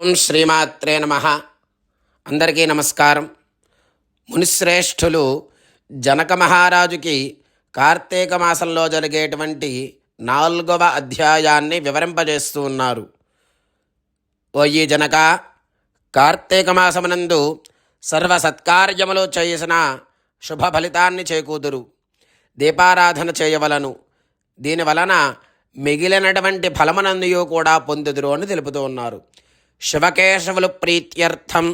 ఓం శ్రీమాత్రే నమః. అందరికీ నమస్కారం. మునిశ్రేష్ఠులు జనక మహారాజుకి కార్తీక మాసంలో జరిగేటువంటి 4వ అధ్యాయాన్ని వివరింపజేస్తూ ఉన్నారు. ఓ ఈ జనక, కార్తీక మాసమునందు సర్వ సత్కార్యములు చేసిన శుభ ఫలితాన్ని చేకూదురు. దీపారాధన చేయవలను. దీనివలన మిగిలినటువంటి ఫలమునందుయు కూడా పొందుదురు అని తెలుపుతూ ఉన్నారు. శివకేశవులు ప్రీత్యర్థం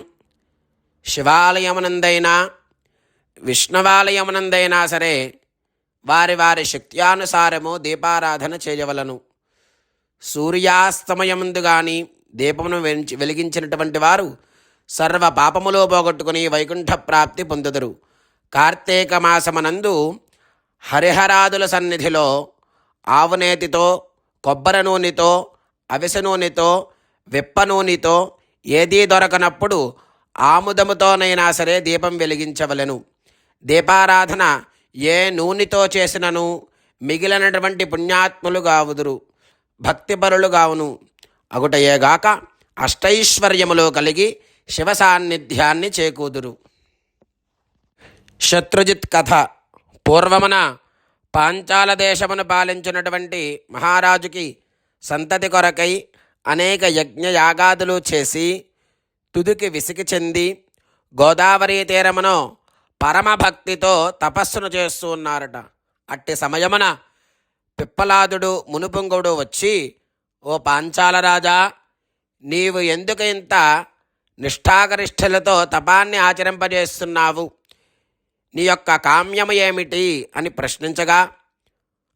శివాలయమునందైనా విష్ణువాలయమునందైనా సరే వారి వారి శక్త్యానుసారము దీపారాధన చేయవలను. సూర్యాస్తమయముందు కానీ దీపమును వెలిగించినటువంటి వారు సర్వ పాపములో పోగొట్టుకుని వైకుంఠ ప్రాప్తి పొందుదురు. కార్తీక మాసమనందు హరిహరాదుల సన్నిధిలో ఆవునేతితో, కొబ్బరి నూనెతో, అవిసె నూనెతో, విప్ప నూనెతో ఏదీ దొరకనప్పుడు ఆముదముతోనైనా సరే దీపం వెలిగించవలెను. దీపారాధన ఏ నూనెతో చేసినను మిగిలినటువంటి పుణ్యాత్ములు గావుదురు, భక్తిపరులు గావును. అగుటయేగాక అష్టైశ్వర్యములు కలిగి శివ సాన్నిధ్యాన్ని చేకూదురు. శత్రుజిత్ కథ. పూర్వమున పాంచాల దేశమును పాలించినటువంటి మహారాజుకి సంతతి కొరకై అనేక యజ్ఞయాగాదులు చేసి తుదికి విసిగి చెంది గోదావరి తీరమును పరమభక్తితో తపస్సును చేస్తూ ఉన్నారట. అట్టి సమయమున పిప్పలాదుడు మునుపుంగుడు వచ్చి, ఓ పాంచాల రాజా, నీవు ఎందుకు ఇంత నిష్ఠాగరిష్ఠులతో తపాన్ని ఆచరింపజేస్తున్నావు? నీ యొక్క కామ్యము ఏమిటి అని ప్రశ్నించగా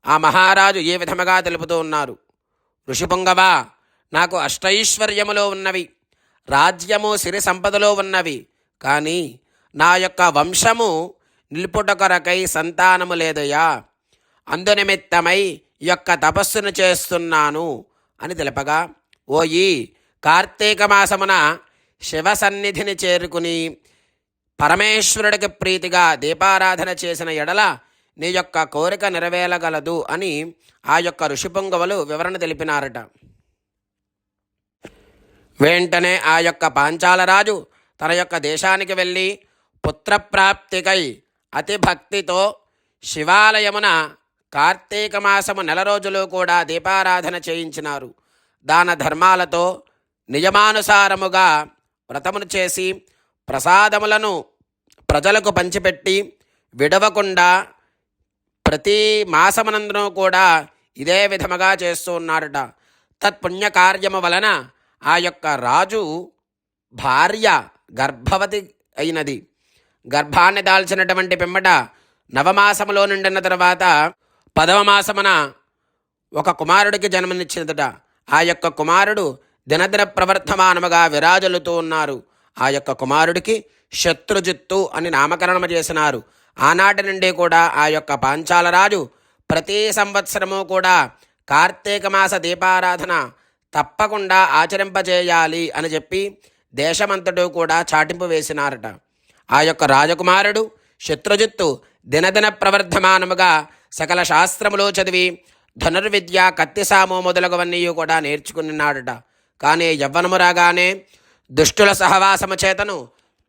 ఆ మహారాజు ఈ విధముగా తెలుపుతూ ఉన్నారు. ఋషిపుంగవా, నాకు అష్టైశ్వర్యములో ఉన్నవి, రాజ్యము సిరి సంపదలో ఉన్నవి, కానీ నా యొక్క వంశము నిలుపుట కొరకై సంతానము లేదయ్యా. అందునిమిత్తమై ఈ యొక్క తపస్సును చేస్తున్నాను అని తెలుపగా, ఓయి కార్తీక మాసమున శివ సన్నిధిని చేరుకుని పరమేశ్వరుడికి ప్రీతిగా దీపారాధన చేసిన ఎడల నీ యొక్క కోరిక నెరవేరగలదు అని ఆ యొక్క ఋషిపుంగవులు వివరణ తెలిపినారట. వెంటనే ఆ యొక్క పాంచాలరాజు తన యొక్క దేశానికి వెళ్ళి పుత్రప్రాప్తికై అతి భక్తితో శివాలయమున కార్తీక మాసము 4 రోజులు కూడా దీపారాధన చేయించినారు. దాన ధర్మాలతో నియమానుసారముగా వ్రతమును చేసి ప్రసాదములను ప్రజలకు పంచిపెట్టి విడవకుండా ప్రతి మాసమునందును కూడా ఇదే విధముగా చేస్తూ ఉన్నారట. తత్పుణ్యకార్యము వలన ఆ యొక్క రాజు భార్య గర్భవతి అయినది. గర్భాన్ని దాల్చినటువంటి పిమ్మట 9వ మాసములో నిండిన తర్వాత 10వ మాసమున ఒక కుమారుడికి జన్మనిచ్చినదట. ఆ యొక్క కుమారుడు దినదిన ప్రవర్ధమానముగా విరాజులుతూ ఉన్నారు. ఆ యొక్క కుమారుడికి శత్రుజిత్తు అని నామకరణము చేసినారు. ఆనాటి నుండి కూడా ఆ యొక్క పాంచాలరాజు ప్రతి సంవత్సరము కూడా కార్తీక మాస దీపారాధన తప్పకుండా ఆచరింపజేయాలి అని చెప్పి దేశమంతటూ కూడా చాటింపు వేసినారట. ఆ యొక్క రాజకుమారుడు శత్రుజిత్తు దినదిన ప్రవర్ధమానముగా సకల శాస్త్రములు చదివి ధనుర్విద్య, కత్తిసాము మొదలగువన్నీ కూడా నేర్చుకున్నాడట. కానీ యవ్వనము రాగానే దుష్టుల సహవాసము చేతను,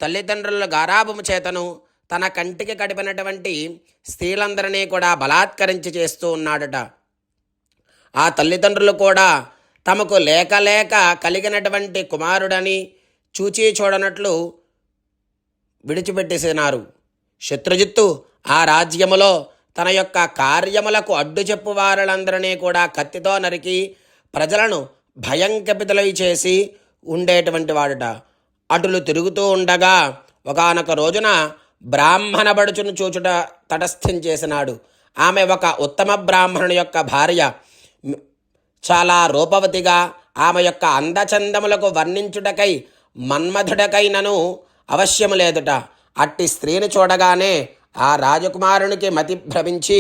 తల్లిదండ్రుల గారాభము చేతను తన కంటికి కడిపినటువంటి స్త్రీలందరినీ కూడా బలాత్కరించి చేస్తూ ఉన్నాడట. ఆ తల్లిదండ్రులు కూడా తమకు లేక లేక కలిగినటువంటి కుమారుడని చూచి చూడనట్లు విడిచిపెట్టేసినారు. శత్రుజిత్తు ఆ రాజ్యములో తన యొక్క కార్యములకు అడ్డు చెప్పు వారులందరినీ కూడా కత్తితో నరికి ప్రజలను భయంకపితులై చేసి ఉండేటువంటి వాడుట. అటులు తిరుగుతూ ఉండగా ఒకానొక రోజున బ్రాహ్మణ బడుచును చూచుట తటస్థించేసినాడు. ఆమె ఒక ఉత్తమ బ్రాహ్మణుని యొక్క భార్య. చాలా రూపవతిగా, ఆమె యొక్క అందచందములకు వర్ణించుటకై మన్మధుడకైనను అవశ్యము లేదుట. అట్టి స్త్రీని చూడగానే ఆ రాజకుమారునికి మతి భ్రమించి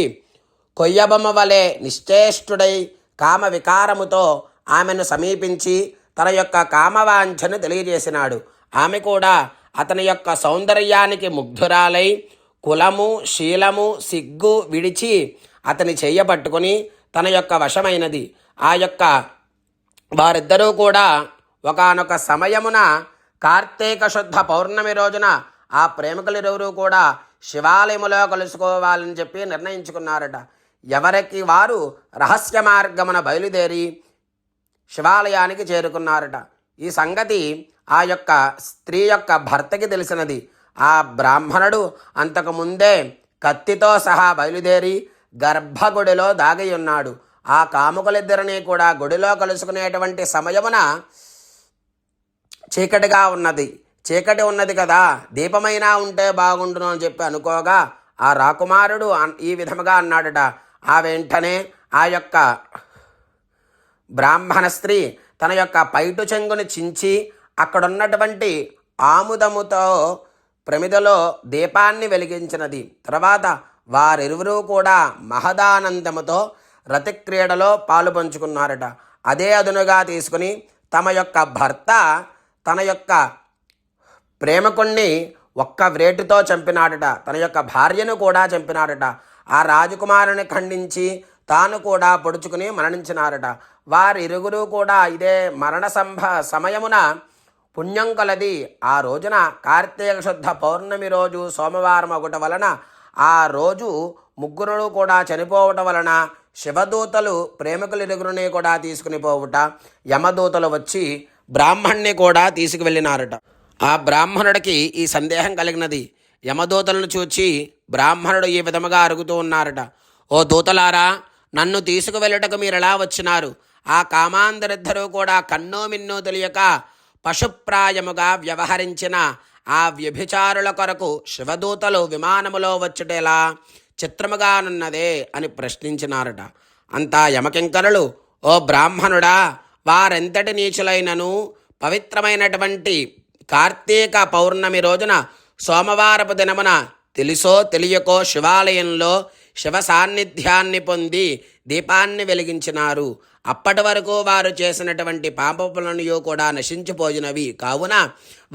కొయ్యబొమ్మ వలె నిశ్చేష్టుడై కామ వికారముతో ఆమెను సమీపించి తన యొక్క కామవాంఛను తెలియజేసినాడు. ఆమె కూడా అతని యొక్క సౌందర్యానికి ముగ్ధురాలై కులము, శీలము, సిగ్గు విడిచి అతని చెయ్యబట్టుకుని తన యొక్క వశమైనది. ఆ యొక్క వారిద్దరూ కూడా ఒకానొక సమయమున కార్తీక శుద్ధ పౌర్ణమి రోజున ఆ ప్రేమికులిరువురు కూడా శివాలయములో కలుసుకోవాలని చెప్పి నిర్ణయించుకున్నారట. ఎవరికి వారు రహస్య మార్గమున బయలుదేరి శివాలయానికి చేరుకున్నారట. ఈ సంగతి ఆ యొక్క స్త్రీ యొక్క భర్తకి తెలిసినది. ఆ బ్రాహ్మణుడు అంతకుముందే కత్తితో సహా బయలుదేరి గర్భగుడిలో దాగి ఉన్నాడు. ఆ కాముకులిద్దరినీ కూడా గుడిలో కలుసుకునేటువంటి సమయమున చీకటిగా ఉన్నది. చీకటి ఉన్నది కదా, దీపమైనా ఉంటే బాగుండును అని చెప్పి అనుకోగా ఆ రాకుమారుడు ఈ విధముగా అన్నాడట. ఆ వెంటనే ఆ యొక్క బ్రాహ్మణ స్త్రీ తన యొక్క పైటు చెంగుని చించి అక్కడున్నటువంటి ఆముదముతో ప్రమిదలో దీపాన్ని వెలిగించినది. తర్వాత వారిరువురూ కూడా మహదానందముతో రతిక్రీడలో పాలు పంచుకున్నారట. అదే అదునుగా తీసుకుని తమ యొక్క భర్త తన యొక్క ప్రేమకుణ్ణి ఒక్క వ్రేటుతో చంపినాడట. తన యొక్క భార్యను కూడా చంపినాడట. ఆ రాజకుమారుని ఖండించి తాను కూడా పొడుచుకుని మరణించినారట. వారిరువురు కూడా ఇదే మరణ సమయమున పుణ్యం కలది. ఆ రోజున కార్తీక శుద్ధ పౌర్ణమి రోజు సోమవారం ఒకటి వలన ఆ రోజు ముగ్గురు కూడా చనిపోవటం వలన శివదూతలు ప్రేమికులిరువురిని కూడా తీసుకుని పోవుట, యమదూతలు వచ్చి బ్రాహ్మణ్ణి కూడా తీసుకువెళ్ళినారట. ఆ బ్రాహ్మణుడికి ఈ సందేహం కలిగినది. యమదూతలను చూచి బ్రాహ్మణుడు ఈ విధముగా అరుగుతూ ఉన్నారట. ఓ దూతలారా, నన్ను తీసుకువెళ్ళటకు మీరు ఎలా వచ్చినారు? ఆ కామాంధరిద్దరూ కూడా కన్నో మిన్నో తెలియక పశుప్రాయముగా వ్యవహరించిన ఆ వ్యభిచారుల కొరకు శివదూతలు విమానములో వచ్చుటెలా చిత్రముగానున్నదే అని ప్రశ్నించినారట. అంతా యమకింకరులు, ఓ బ్రాహ్మణుడా, వారెంతటి నీచులైనను పవిత్రమైనటువంటి కార్తీక పౌర్ణమి రోజున సోమవారపు దినమున తెలుసో తెలియకో శివాలయంలో శివ సాన్నిధ్యాన్ని పొంది దీపాన్ని వెలిగించినారు. అప్పటి వరకు వారు చేసినటువంటి పాపములను కూడా నశించిపోయినవి కావున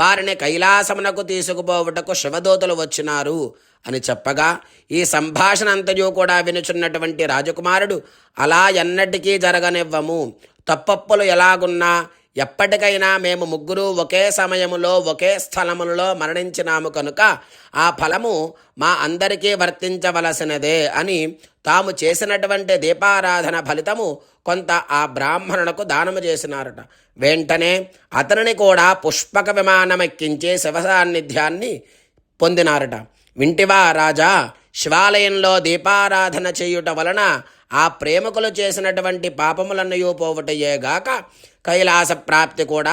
వారిని కైలాసమునకు తీసుకుపోవుటకు శివదూతలు వచ్చినారు అని చెప్పగా ఈ సంభాషణ అంతయు కూడా వినుచున్నటువంటి రాజకుమారుడు, అలా ఎన్నటికీ జరగనివ్వము. తప్పప్పులు ఎలాగున్నా ఎప్పటికైనా మేము ముగ్గురు ఒకే సమయములో ఒకే స్థలములలో మరణించినాము కనుక ఆ ఫలము మా అందరికీ వర్తించవలసినదే అని తాము చేసినటువంటి దీపారాధన ఫలితము కొంత ఆ బ్రాహ్మణునకు దానము చేసినారట. వెంటనే అతనిని కూడా పుష్పక విమానమెక్కించే శివ సాన్నిధ్యాన్ని పొందినారట. వింటివా రాజా, శివాలయంలో దీపారాధన చేయుట వలన ఆ ప్రేమికులు చేసినటువంటి పాపములన్నయూ పోవుటయేగాక కైలాస ప్రాప్తి కూడా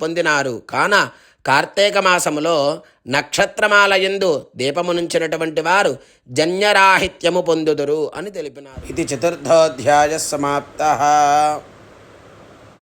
పొందినారు. కాన కార్తీక మాసములో నక్షత్రమాలయందు దీపమునుంచినటువంటి వారు జన్యరాహిత్యము పొందుదురు అని తెలిపినారు. ఇది చతుర్థోధ్యాయ సమాప్తః.